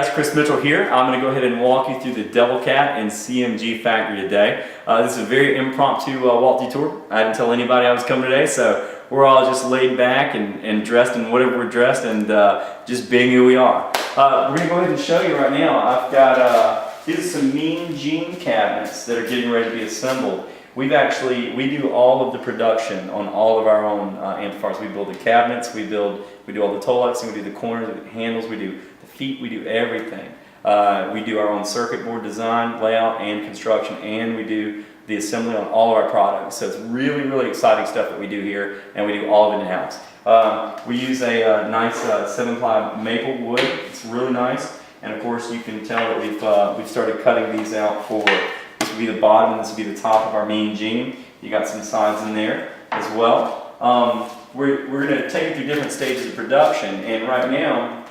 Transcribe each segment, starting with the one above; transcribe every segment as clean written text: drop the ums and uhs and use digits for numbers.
guys, Chris Mitchell here. I'm going to go ahead and walk you through the Devilcat and CMG factory today. This is a very impromptu walk-through tour. I didn't tell anybody I was coming today, so we're all just laid back and dressed in whatever we're dressed and just being who we are. We're going to go ahead and show you right now. I've got these are some Mean Gene cabinets that are getting ready to be assembled. We do all of the production on all of our own amplifiers. We build the cabinets, we do all the toe locks, and we do the corners, the handles, we do the feet, we do everything. We do our own circuit board design, layout, and construction, and we do the assembly on all of our products. So it's really, really exciting stuff that we do here, and we do all of it in-house. We use a nice 7-ply maple wood. It's really nice, and of course you can tell that we've started cutting these out for. This would be the bottom, and this would be the top of our Mean Gene. You got some sides in there as well. We're going to take you through different stages of production, and right now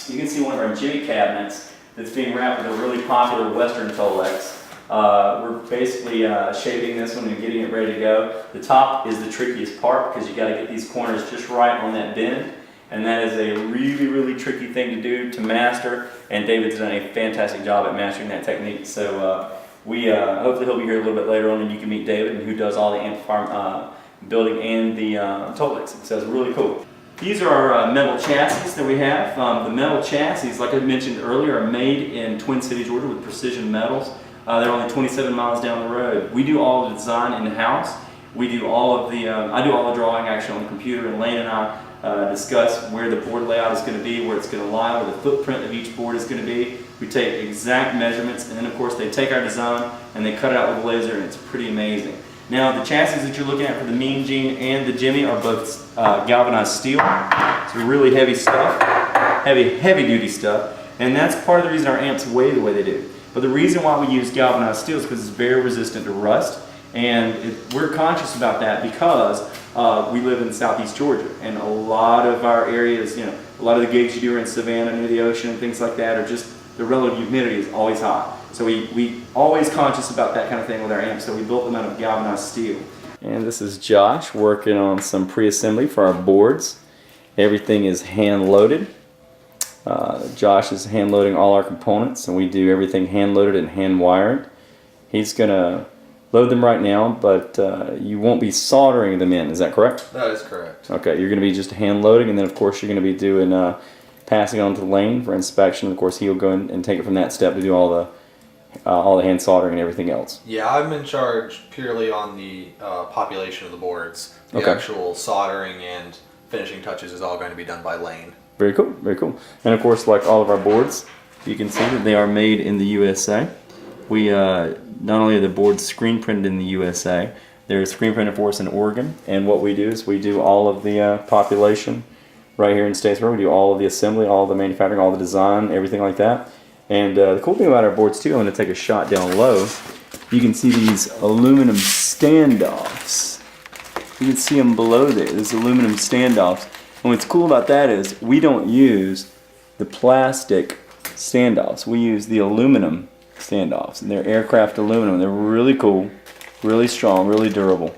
you can see one of our jimmy cabinets that's being wrapped with a really popular Western Tolex. We're basically shaping this one and getting it ready to go. The top is the trickiest part because you got to get these corners just right on that bend, and that is a really, really tricky thing to do, to master, and David's done a fantastic job at mastering that technique. So hopefully he'll be here a little bit later on and you can meet David, who does all the amplifier building and the Tolex. So it's really cool. These are our metal chassis that we have. The metal chassis, like I mentioned earlier, are made in Twin City, Georgia with Precision Metals. They're only 27 miles down the road. We do all the design in-house. We do all of the, I do all the drawing actually on the computer, and Lane and I discuss where the board layout is going to be, where it's going to lie, where the footprint of each board is going to be. We take exact measurements, and then of course they take our design and they cut it out with a laser, and it's pretty amazing. Now the chassis that you're looking at for the Mean Gene and the Jimmy are both galvanized steel. It's really heavy stuff, heavy duty stuff, and that's part of the reason our amps weigh the way they do. But the reason why we use galvanized steel is because it's very resistant to rust, and we're conscious about that because we live in southeast Georgia, and a lot of our areas, a lot of the gigs you do are in Savannah near the ocean and things like that, are just the relative humidity is always high. So we always conscious about that kind of thing with our amps, so we built them out of galvanized steel. And this is Josh working on some pre-assembly for our boards. Everything is hand loaded. Josh is hand loading all our components, and we do everything hand loaded and hand wired. He's gonna load them right now, but you won't be soldering them in, is that correct? That is correct. Okay, you're gonna be just hand loading, and then of course you're gonna be doing passing it on to Lane for inspection. Of course he'll go in and take it from that step to do all the hand soldering and everything else. Yeah, I'm in charge purely on the population of the boards. The actual soldering and finishing touches is all going to be done by Lane. Very cool, very cool. And of course, like all of our boards, you can see that they are made in the USA. We not only are the boards screen printed in the USA, they're screen printed for us in Oregon. And what we do is we do all of the population right here in Statesboro. We do all of the assembly, all of the manufacturing, all the design, everything like that. And the cool thing about our boards too, I'm going to take a shot down low. You can see these aluminum standoffs. You can see them below there. There's aluminum standoffs. And what's cool about that is we don't use the plastic standoffs. We use the aluminum standoffs. And they're aircraft aluminum. They're really cool, really strong, really durable.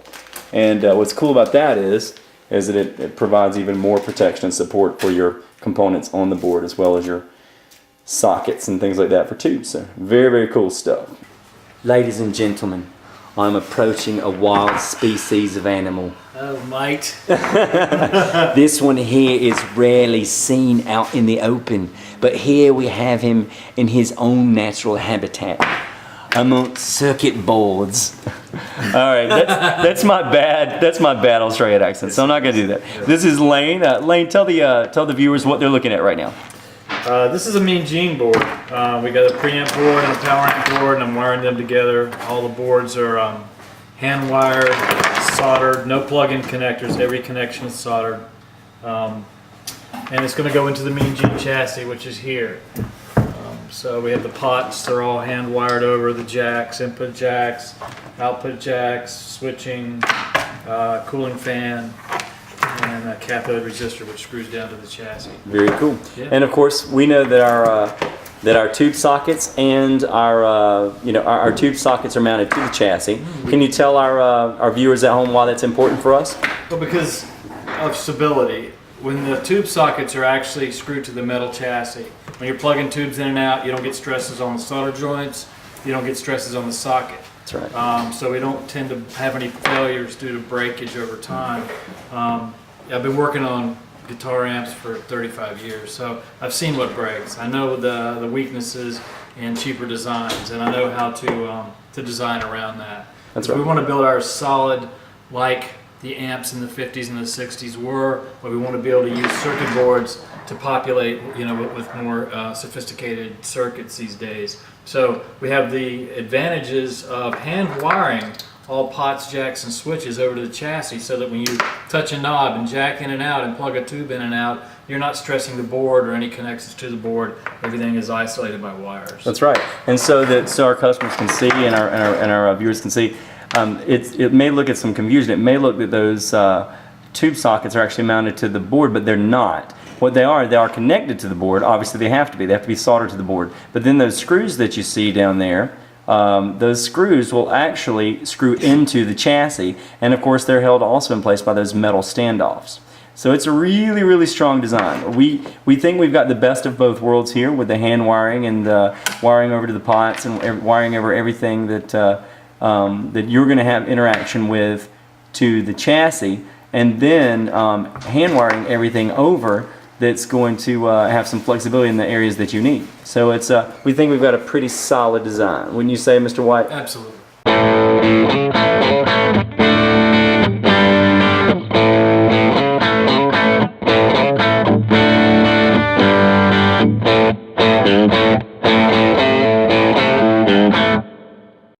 And what's cool about that is that it provides even more protection and support for your components on the board, as well as your sockets and things like that for tubes. So very, very cool stuff. Ladies and gentlemen, I'm approaching a wild species of animal. Oh, mate. This one here is rarely seen out in the open, but here we have him in his own natural habitat, amongst circuit boards. All right, that's my bad Australian accent, so I'm not going to do that. This is Lane. Lane, tell the viewers what they're looking at right now. This is a Mean Gene board. We got a preamp board and a power amp board, and I'm wiring them together. All the boards are hand wired, soldered, no plug-in connectors. Every connection is soldered. And it's going to go into the Mean Gene chassis, which is here. So we have the pots, they're all hand wired over, the jacks, input jacks, output jacks, switching, cooling fan, and a cathode resistor which screws down to the chassis. Very cool. Yeah. And of course, we know that our tube sockets and our tube sockets are mounted to the chassis. Can you tell our viewers at home why that's important for us? Well, because of stability. when the tube sockets are actually screwed to the metal chassis, when you're plugging tubes in and out, you don't get stresses on the solder joints, you don't get stresses on the socket. That's right. So we don't tend to have any failures due to breakage over time. I've been working on guitar amps for 35 years, so I've seen what breaks. I know the weaknesses in cheaper designs, and I know how to design around that. That's So right. we want to build ours solid, like the amps in the 50s and the 60s were, but we want to be able to use circuit boards to populate, with more sophisticated circuits these days. So we have the advantages of hand wiring all pots, jacks, and switches over to the chassis, so that when you touch a knob and jack in and out and plug a tube in and out, you're not stressing the board or any connections to the board. Everything is isolated by wires. That's right. And so our customers can see and our viewers can see, it may look at some confusion. It may look that those tube sockets are actually mounted to the board, but they're not. What they are connected to the board. Obviously, they have to be. They have to be soldered to the board. But then those screws that you see down there, those screws will actually screw into the chassis, and of course they're held also in place by those metal standoffs. So it's a really, really strong design. We think we've got the best of both worlds here with the hand wiring and the wiring over to the pots and wiring over everything that that you're going to have interaction with to the chassis, and then hand wiring everything over that's going to have some flexibility in the areas that you need. So it's we think we've got a pretty solid design. Wouldn't you say, Mr. White? Absolutely.